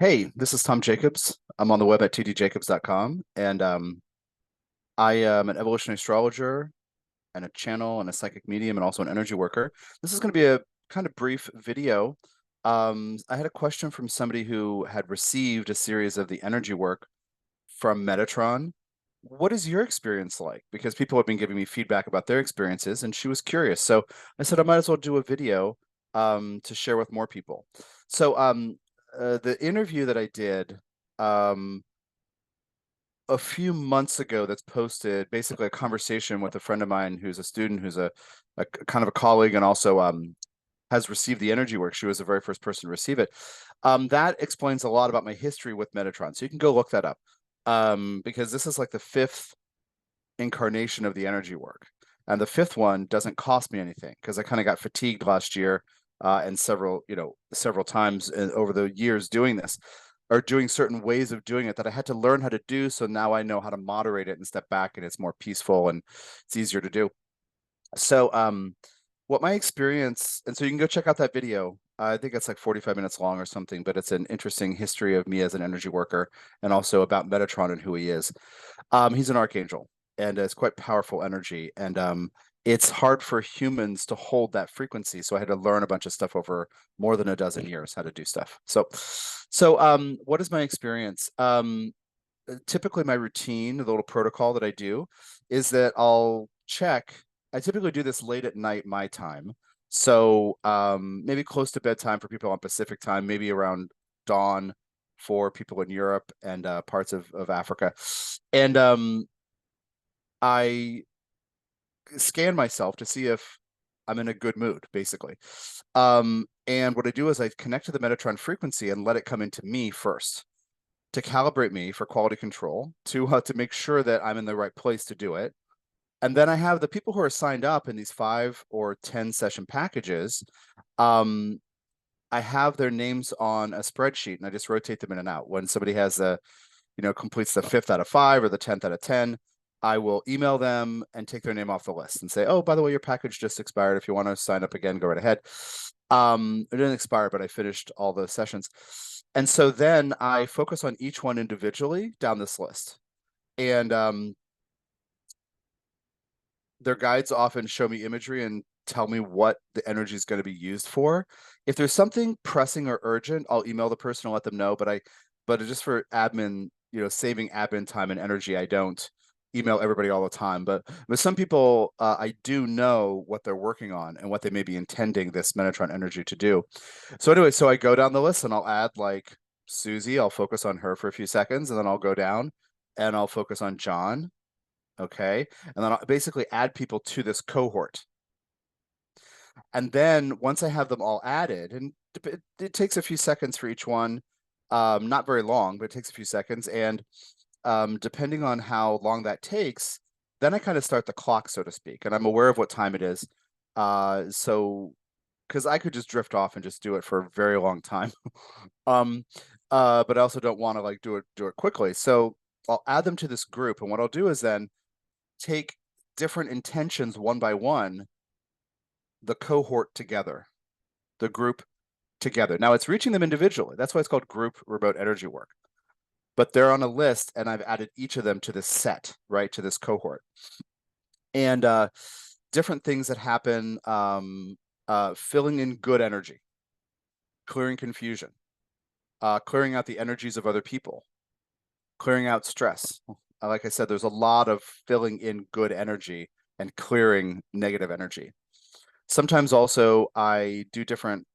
Hey, this is Tom Jacobs. I'm on the web at tdjacobs.com, and I am an evolutionary astrologer and a channel and a psychic medium and also an energy worker. This is going to be a kind of brief video. I had a question from somebody who had received a series of the energy work from Metatron. What is your experience like? Because people have been giving me feedback about their experiences, and she was curious. So I said I might as well do a video to share with more people. So the interview that I did um, a few months ago that's posted, basically a conversation with a friend of mine who's a student, who's a kind of a colleague, and also has received the energy work. She was the very first person to receive it. That explains a lot about my history with Metatron. So you can go look that up because this is like the fifth incarnation of the energy work. And the fifth one doesn't cost me anything because I kind of got fatigued last year and several times over the years doing this or doing certain ways of doing it that I had to learn how to do. So now I know how to moderate it and step back, and it's more peaceful and it's easier to do. So, what my experience, and so you can go check out that video. I think it's like 45 minutes long or something, but it's an interesting history of me as an energy worker and also about Metatron and who he is. He's an archangel, and it's quite powerful energy. And it's hard for humans to hold that frequency. So I had to learn a bunch of stuff over more than a dozen years how to do stuff. So what is my experience? Typically my routine, the little protocol that I do is that I'll check. I typically do this late at night, my time. So maybe close to bedtime for people on Pacific time, maybe around dawn for people in Europe and parts of Africa. And I scan myself to see if I'm in a good mood, basically. And what I do is I connect to the Metatron frequency and let it come into me first to calibrate me for quality control, to make sure that I'm in the right place to do it. And then I have the people who are signed up in these 5 or 10 session packages. Um, I have their names on a spreadsheet and I just rotate them in and out. When somebody has completes the fifth out of five or the 10th out of 10, I will email them and take their name off the list and say, oh, by the way, your package just expired. If you want to sign up again, go right ahead. It didn't expire, but I finished all the sessions. And so then I focus on each one individually down this list. And their guides often show me imagery and tell me what the energy is going to be used for. If there's something pressing or urgent, I'll email the person and let them know. But just for admin, saving admin time and energy, I don't email everybody all the time. But with some people, I do know what they're working on and what they may be intending this Metatron energy to do. So anyway, so I go down the list and I'll add like Susie. I'll focus on her for a few seconds, and then I'll go down and I'll focus on John. Okay. And then I'll basically add people to this cohort. And then once I have them all added, and it takes a few seconds for each one, not very long, but it takes a few seconds. And depending on how long that takes, then I kind of start the clock, so to speak. And I'm aware of what time it is. So, because I could just drift off and just do it for a very long time. um, but I also don't want to like do it quickly. So I'll add them to this group. And what I'll do is then take different intentions one by one, the cohort together, the group together. Now it's reaching them individually. That's why it's called group remote energy work. But they're on a list, and I've added each of them to this set, right, to this cohort. And different things that happen, filling in good energy, clearing confusion, clearing out the energies of other people, clearing out stress. Like I said, there's a lot of filling in good energy and clearing negative energy. Sometimes also I do different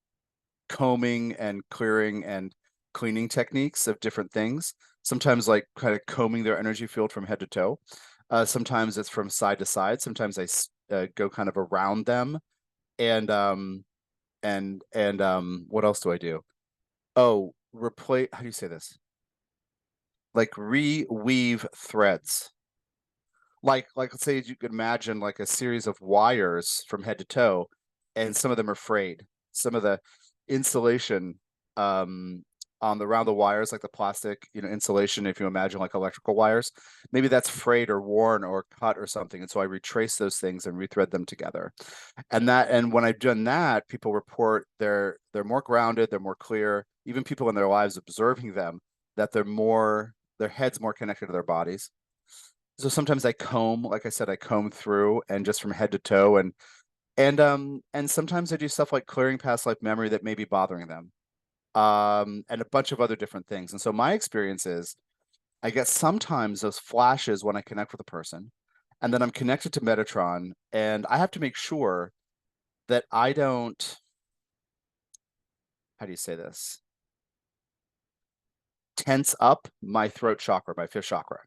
combing and clearing and cleaning techniques of different things. Sometimes like kind of combing their energy field from head to toe. Sometimes it's from side to side. Sometimes I go kind of around them. And what else do I do? Oh, replace, how do you say this? Like reweave threads. Like let's say you could imagine like a series of wires from head to toe, and some of them are frayed. Some of the insulation on the around the wires, like the plastic, insulation, if you imagine like electrical wires, maybe that's frayed or worn or cut or something. And so I retrace those things and rethread them together. And when I've done that, people report they're more grounded, they're more clear, even people in their lives observing them, that their head's more connected to their bodies. So sometimes I comb, like I said, I comb through and just from head to toe, and sometimes I do stuff like clearing past life memory that may be bothering them, and a bunch of other different things. And so my experience is I get sometimes those flashes when I connect with a person, and then I'm connected to Metatron, and I have to make sure that I don't, how do you say this? Tense up my throat chakra, my fifth chakra.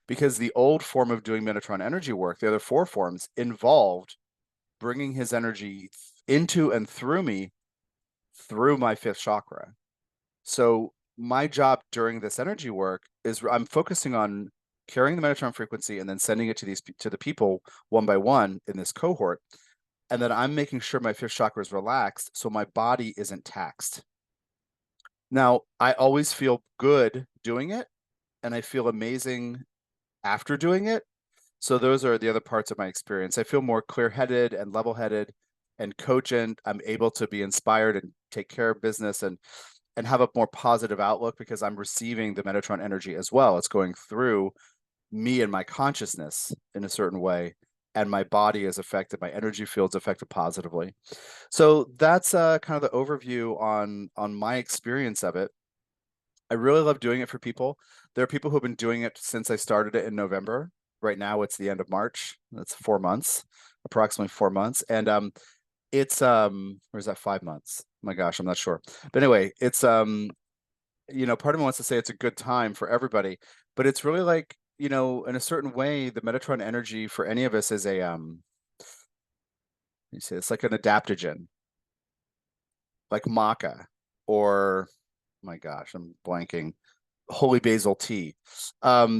Because the old form of doing Metatron energy work, the other four forms, involved bringing his energy into and through me through my fifth chakra. So my job during this energy work is I'm focusing on carrying the Metatron frequency and then sending it to the people one by one in this cohort. And then I'm making sure my fifth chakra is relaxed so my body isn't taxed. Now, I always feel good doing it, and I feel amazing after doing it. So those are the other parts of my experience. I feel more clear-headed and level-headed and cogent. I'm able to be inspired and take care of business and have a more positive outlook because I'm receiving the Metatron energy as well. It's going through me and my consciousness in a certain way, and my body is affected, my energy field's affected positively. So that's kind of the overview on my experience of it. I really love doing it for people. There are people who have been doing it since I started it in November. Right now it's the end of March. That's 4 months, approximately 4 months. And it's or is that 5 months? Oh my gosh, I'm not sure. But anyway, it's part of me wants to say it's a good time for everybody, but it's really like, in a certain way, the Metatron energy for any of us is a you say it's like an adaptogen, like maca, or my gosh, I'm blanking, holy basil tea,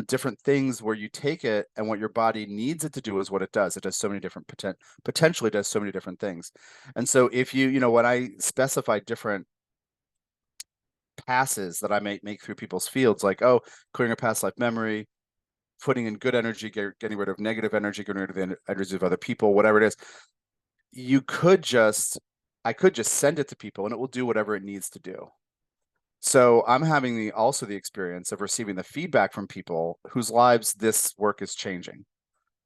different things where you take it and what your body needs it to do is what it does. It does so many different potentially does so many different things. And so if when I specify different passes that I might make through people's fields, like, oh, clearing a past life memory, putting in good energy, getting rid of negative energy, getting rid of the energy of other people, whatever it is, I could just send it to people and it will do whatever it needs to do. So I'm having also the experience of receiving the feedback from people whose lives this work is changing.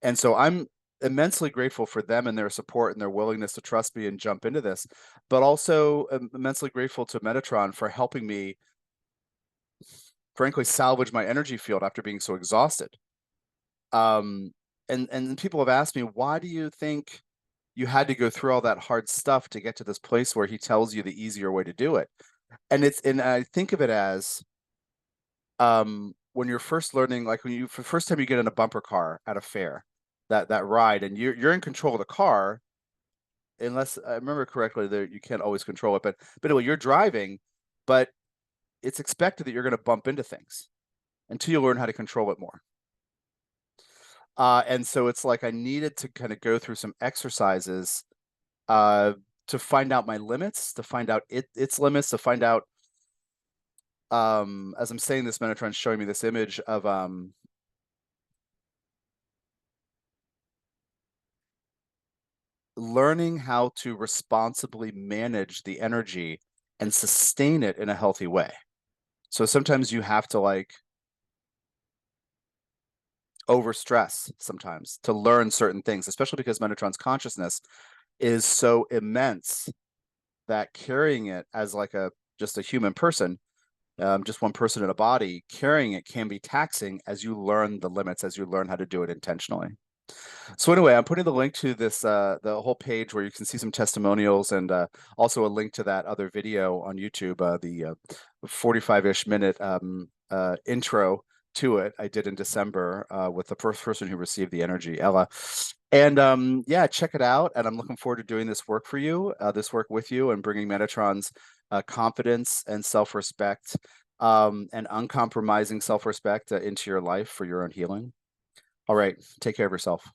And so I'm immensely grateful for them and their support and their willingness to trust me and jump into this, but also immensely grateful to Metatron for helping me, frankly, salvage my energy field after being so exhausted. And people have asked me, why do you think you had to go through all that hard stuff to get to this place where he tells you the easier way to do it? And I think of it as when you're first learning, like when for the first time you get in a bumper car at a fair, that ride, and you're in control of the car, unless I remember correctly, that you can't always control it, but anyway, you're driving, but it's expected that you're going to bump into things until you learn how to control it more. And so it's like I needed to kind of go through some exercises to find out my limits, to find out its limits, to find out, as I'm saying this, Metatron's showing me this image of learning how to responsibly manage the energy and sustain it in a healthy way. So sometimes you have to like overstress sometimes to learn certain things, especially because Metatron's consciousness is so immense that carrying it as like just a human person, just one person in a body, carrying it can be taxing as you learn the limits, as you learn how to do it intentionally. So anyway, I'm putting the link to this, the whole page where you can see some testimonials, and also a link to that other video on YouTube, the 45-ish minute intro to it I did in December with the first person who received the energy, Ella. And yeah, check it out. And I'm looking forward to doing this work for you, this work with you, and bringing Metatron's confidence and self-respect and uncompromising self-respect into your life for your own healing. All right, take care of yourself.